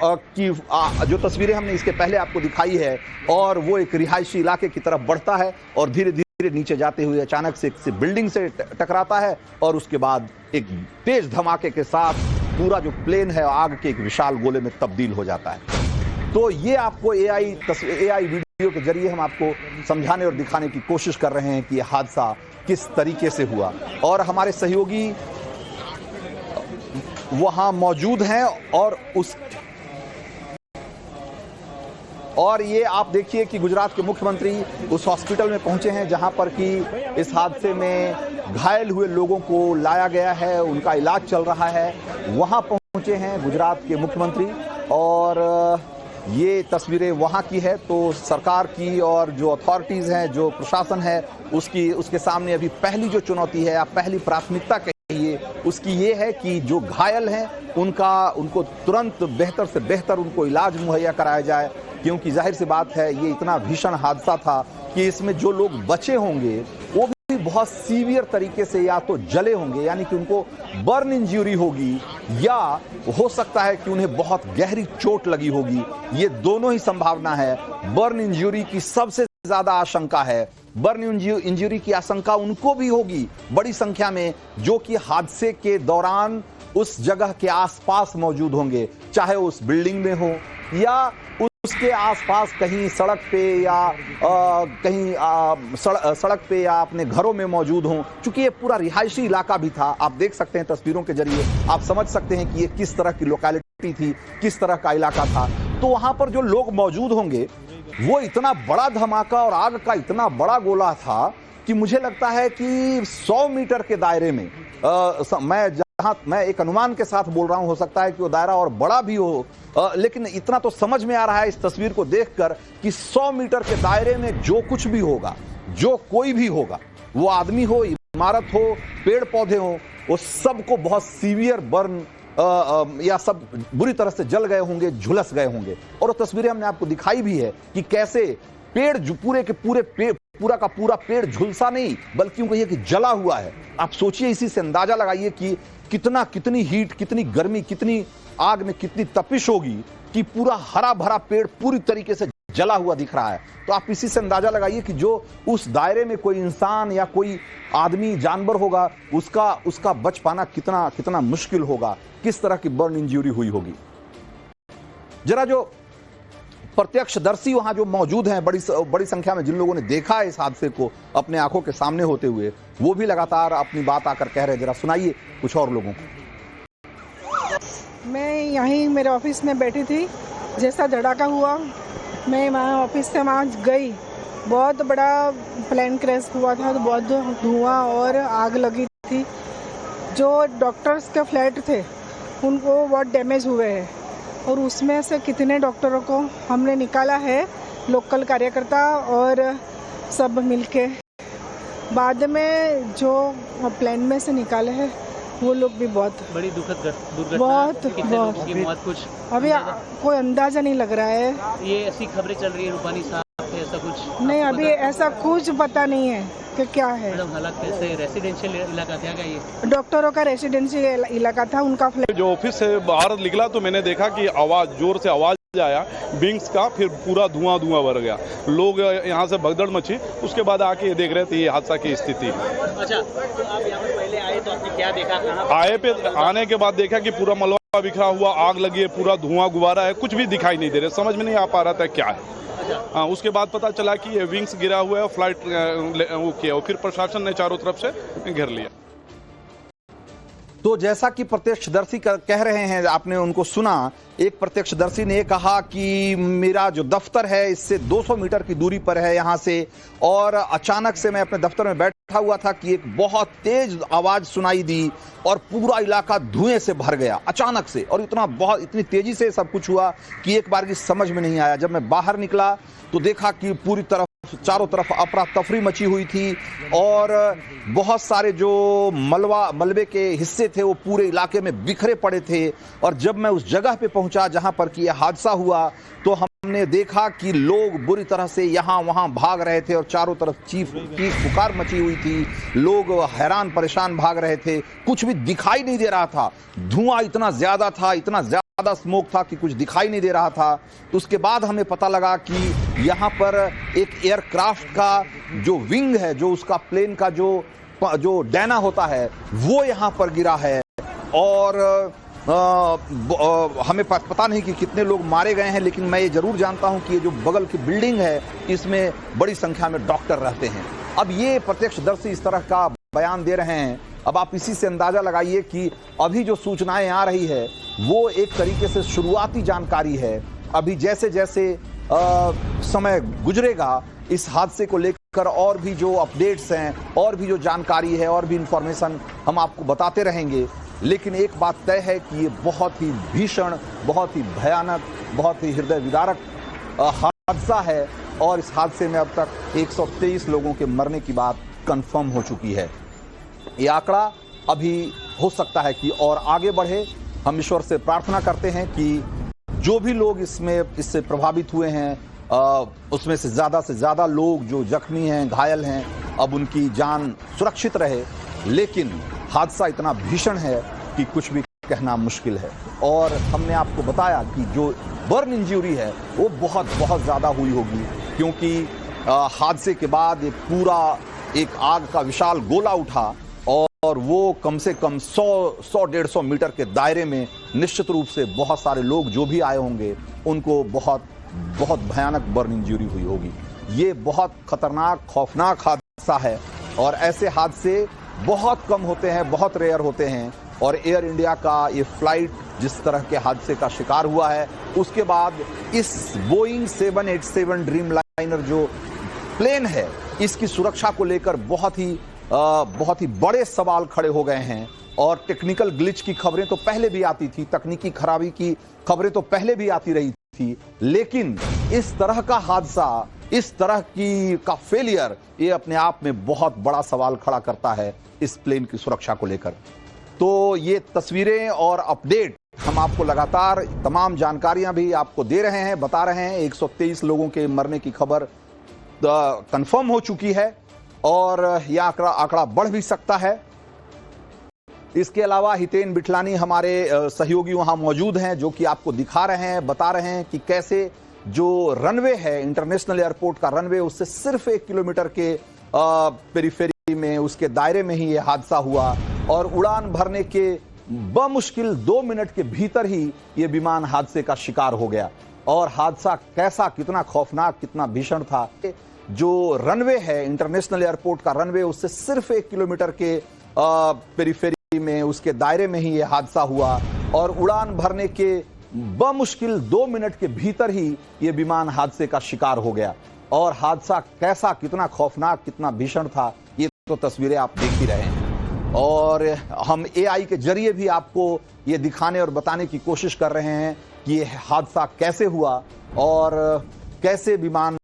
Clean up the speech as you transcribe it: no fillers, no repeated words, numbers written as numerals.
की जो तस्वीरें हमने इसके पहले आपको दिखाई है, और वो एक रिहायशी इलाके की तरफ बढ़ता है और धीरे धीरे नीचे जाते हुए अचानक से किसी बिल्डिंग से टकराता है और उसके बाद एक तेज धमाके के साथ पूरा जो प्लेन है आग के एक विशाल गोले में तब्दील हो जाता है। तो ये आपको एआई वीडियो के जरिए हम आपको समझाने और दिखाने की कोशिश कर रहे हैं कि यह हादसा किस तरीके से हुआ, और हमारे सहयोगी वहां मौजूद हैं और ये आप देखिए कि गुजरात के मुख्यमंत्री उस हॉस्पिटल में पहुंचे हैं जहां पर कि इस हादसे में घायल हुए लोगों को लाया गया है, उनका इलाज चल रहा है। वहां पहुंचे हैं गुजरात के मुख्यमंत्री, और ये तस्वीरें वहां की है। तो सरकार की और जो अथॉरिटीज़ हैं, जो प्रशासन है, उसके सामने अभी पहली जो चुनौती है या पहली प्राथमिकता कहिए उसकी ये है कि जो घायल हैं उनको तुरंत बेहतर से बेहतर उनको इलाज मुहैया कराया जाए, क्योंकि जाहिर सी बात है ये इतना भीषण हादसा था कि इसमें जो लोग बचे होंगे वो भी बहुत सीवियर तरीके से या तो जले होंगे, यानी कि उनको बर्न इंजरी होगी, या हो सकता है कि उन्हें बहुत गहरी चोट लगी होगी। ये दोनों ही संभावना है। बर्न इंजरी की सबसे ज्यादा आशंका है। बर्न इंजरी की आशंका उनको भी होगी बड़ी संख्या में जो कि हादसे के दौरान उस जगह के आसपास मौजूद होंगे, चाहे उस बिल्डिंग में हो या उसके आसपास कहीं सड़क पे या कहीं सड़क पे या अपने घरों में मौजूद हों। चूंकि ये पूरा रिहायशी इलाका भी था, आप देख सकते हैं तस्वीरों के जरिए, आप समझ सकते हैं कि ये किस तरह की लोकेलिटी थी, किस तरह का इलाका था। तो वहां पर जो लोग मौजूद होंगे वो इतना बड़ा धमाका और आग का इतना बड़ा गोला था कि मुझे लगता है कि 100 मीटर के दायरे में मैं एक अनुमान के साथ बोल रहा हूं, हो सकता है कि वो दायरा और बड़ा भी हो, लेकिन इतना तो समझ में आ रहा है इस तस्वीर को देखकर कि 100 मीटर के दायरे में जो कुछ भी होगा, जो कोई भी होगा, वो आदमी हो, इमारत हो, पेड़ पौधे हो, वो सबको बहुत सीवियर बर्न या सब बुरी तरह से जल गए होंगे, झुलस गए होंगे। और वो तस्वीरें हमने आपको दिखाई भी है कि कैसे पेड़ पूरे के पूरे पूरा का पूरा पेड़ झुलसा नहीं बल्कि उनको ये कि जला हुआ है। आप सोचिए, इसी से अंदाजा लगाइए कि कितनी हीट, कितनी गर्मी, कितनी आग में कितनी तपिश होगी कि पूरा हरा भरा पेड़ पूरी तरीके से जला हुआ दिख रहा है। तो आप इसी से अंदाजा लगाइए कि जो उस दायरे में कोई इंसान या कोई आदमी, जानवर होगा, उसका बच पाना कितना मुश्किल होगा, किस तरह की बर्न इंजरी हुई होगी। जरा जो प्रत्यक्षदर्शी वहां जो मौजूद हैं, बड़ी संख्या में जिन लोगों ने देखा है इस हादसे को अपने आंखों के सामने होते हुए, वो भी लगातार अपनी बात आकर कह रहे हैं। जरा सुनाइए कुछ और लोगों को। मैं यहीं मेरे ऑफिस में बैठी थी, जैसा धड़ाका हुआ मैं वहाँ ऑफिस से वहाँ गई। बहुत बड़ा प्लेन क्रैश हुआ था, तो बहुत धुआं और आग लगी थी। जो डॉक्टर्स के फ्लैट थे उनको बहुत डैमेज हुए हैं, और उसमें से कितने डॉक्टरों को हमने निकाला है, लोकल कार्यकर्ता और सब मिलके। बाद में जो प्लेन में से निकाले हैं वो लोग भी बहुत बड़ी दुखद दुर्घटना, बहुत मौत कुछ अभी कोई अंदाजा नहीं लग रहा है। ये ऐसी खबरें चल रही है रूपानी साहब से, ऐसा कुछ नहीं, अभी ऐसा कुछ पता नहीं है कि क्या है। मैडम हालात कैसे? रेसिडेंशियल इलाका था क्या ये? डॉक्टरों का रेसिडेंशियल इलाका था, उनका फ्लैट। जो ऑफिस से बाहर निकला तो मैंने देखा कि आवाज, जोर से आवाज आया विंग्स का, फिर पूरा धुआं भर गया। लोग यहाँ से भगदड़ मची। उसके बाद आके देख रहे थे ये हादसा की स्थिति। अच्छा, तो आप यहाँ पर पहले आए तो आपने क्या देखा? आने के बाद देखा कि पूरा मलबा बिखरा हुआ, आग लगी है, पूरा धुआं गुब्बारा है, कुछ भी दिखाई नहीं दे रहा, समझ में नहीं आ पा रहा था क्या है। उसके बाद पता चला कि ये विंग्स गिरा हुआ है, फ्लाइट वो किया, और फिर प्रशासन ने चारों तरफ से घेर लिया। तो जैसा कि प्रत्यक्षदर्शी कह रहे हैं, आपने उनको सुना। एक प्रत्यक्षदर्शी ने कहा कि मेरा जो दफ्तर है इससे 200 मीटर की दूरी पर है यहाँ से, और अचानक से मैं अपने दफ्तर में बैठा हुआ था कि एक बहुत तेज आवाज सुनाई दी और पूरा इलाका धुएं से भर गया अचानक से, और इतनी तेजी से सब कुछ हुआ कि एक बार की समझ में नहीं आया। जब मैं बाहर निकला तो देखा कि पूरी तरफ चारों तरफ अफरा तफरी मची हुई थी, और बहुत सारे जो मलबे के हिस्से थे वो पूरे इलाके में बिखरे पड़े थे। और जब मैं उस जगह पे पहुंचा जहां पर कि यह हादसा हुआ, तो हमने देखा कि लोग बुरी तरह से यहाँ वहाँ भाग रहे थे और चारों तरफ चीख पुकार मची हुई थी। लोग हैरान परेशान भाग रहे थे, कुछ भी दिखाई नहीं दे रहा था। धुआं इतना ज्यादा था, इतना ज्यादा ज़्यादा स्मोक था कि कुछ दिखाई नहीं दे रहा था। तो उसके बाद हमें पता लगा कि यहाँ पर एक एयरक्राफ्ट का जो विंग है, जो उसका प्लेन का जो डैना होता है, वो यहाँ पर गिरा है। और हमें पता नहीं कि कितने लोग मारे गए हैं, लेकिन मैं ये जरूर जानता हूं कि ये जो बगल की बिल्डिंग है, इसमें बड़ी संख्या में डॉक्टर रहते हैं। अब ये प्रत्यक्षदर्शी इस तरह का बयान दे रहे हैं। अब आप इसी से अंदाजा लगाइए कि अभी जो सूचनाएं आ रही है वो एक तरीके से शुरुआती जानकारी है। अभी जैसे जैसे समय गुजरेगा इस हादसे को लेकर और भी जो अपडेट्स हैं, और भी जो जानकारी है, और भी इंफॉर्मेशन हम आपको बताते रहेंगे। लेकिन एक बात तय है कि ये बहुत ही भीषण, बहुत ही भयानक, बहुत ही हृदय विदारक हादसा है। और इस हादसे में अब तक 123 लोगों के मरने की बात कंफर्म हो चुकी है। ये आंकड़ा अभी हो सकता है कि और आगे बढ़े। हम ईश्वर से प्रार्थना करते हैं कि जो भी लोग इससे प्रभावित हुए हैं, उसमें से ज़्यादा लोग जो जख्मी हैं, घायल हैं, अब उनकी जान सुरक्षित रहे। लेकिन हादसा इतना भीषण है कि कुछ भी कहना मुश्किल है। और हमने आपको बताया कि जो बर्न इंजरी है वो बहुत ज़्यादा हुई होगी, क्योंकि हादसे के बाद एक आग का विशाल गोला उठा और वो कम से कम 100-150 मीटर के दायरे में निश्चित रूप से बहुत सारे लोग जो भी आए होंगे उनको बहुत भयानक बर्न इंजरी हुई होगी। ये बहुत खतरनाक, खौफनाक हादसा है और ऐसे हादसे बहुत कम होते हैं, बहुत रेयर होते हैं। और एयर इंडिया का ये फ्लाइट जिस तरह के हादसे का शिकार हुआ है, उसके बाद इस बोइंग 787 ड्रीम लाइनर जो प्लेन है, इसकी सुरक्षा को लेकर बहुत ही बड़े सवाल खड़े हो गए हैं। और टेक्निकल ग्लिच की खबरें तो पहले भी आती थी, तकनीकी खराबी की खबरें तो पहले भी आती रही थी, लेकिन इस तरह का हादसा, इस तरह का फेलियर, ये अपने आप में बहुत बड़ा सवाल खड़ा करता है इस प्लेन की सुरक्षा को लेकर। तो ये तस्वीरें और अपडेट हम आपको लगातार तमाम जानकारियां भी आपको दे रहे हैं, बता रहे हैं। 123 लोगों के मरने की खबर कंफर्म हो चुकी है और यह आंकड़ा बढ़ भी सकता है। इसके अलावा हितेन बिठलानी हमारे सहयोगी वहां मौजूद हैं, जो कि आपको दिखा रहे हैं, बता रहे हैं कि कैसे जो रनवे है, इंटरनेशनल एयरपोर्ट का रनवे, उससे सिर्फ 1 किलोमीटर के पेरिफेरी में, उसके दायरे में ही यह हादसा हुआ। और उड़ान भरने के बमुश्किल 2 मिनट के भीतर ही यह विमान हादसे का शिकार हो गया। और हादसा कैसा, कितना खौफनाक, कितना भीषण था। जो रनवे है, इंटरनेशनल एयरपोर्ट का रनवे, उससे सिर्फ 1 किलोमीटर के पेरिफेरी में, उसके दायरे में ही यह हादसा हुआ। और उड़ान भरने के बमुश्किल 2 मिनट के भीतर ही यह विमान हादसे का शिकार हो गया। और हादसा कैसा, कितना खौफनाक, कितना भीषण था, ये तो तस्वीरें आप देख ही रहे हैं। और हम AI के जरिए भी आपको ये दिखाने और बताने की कोशिश कर रहे हैं कि यह हादसा कैसे हुआ और कैसे विमान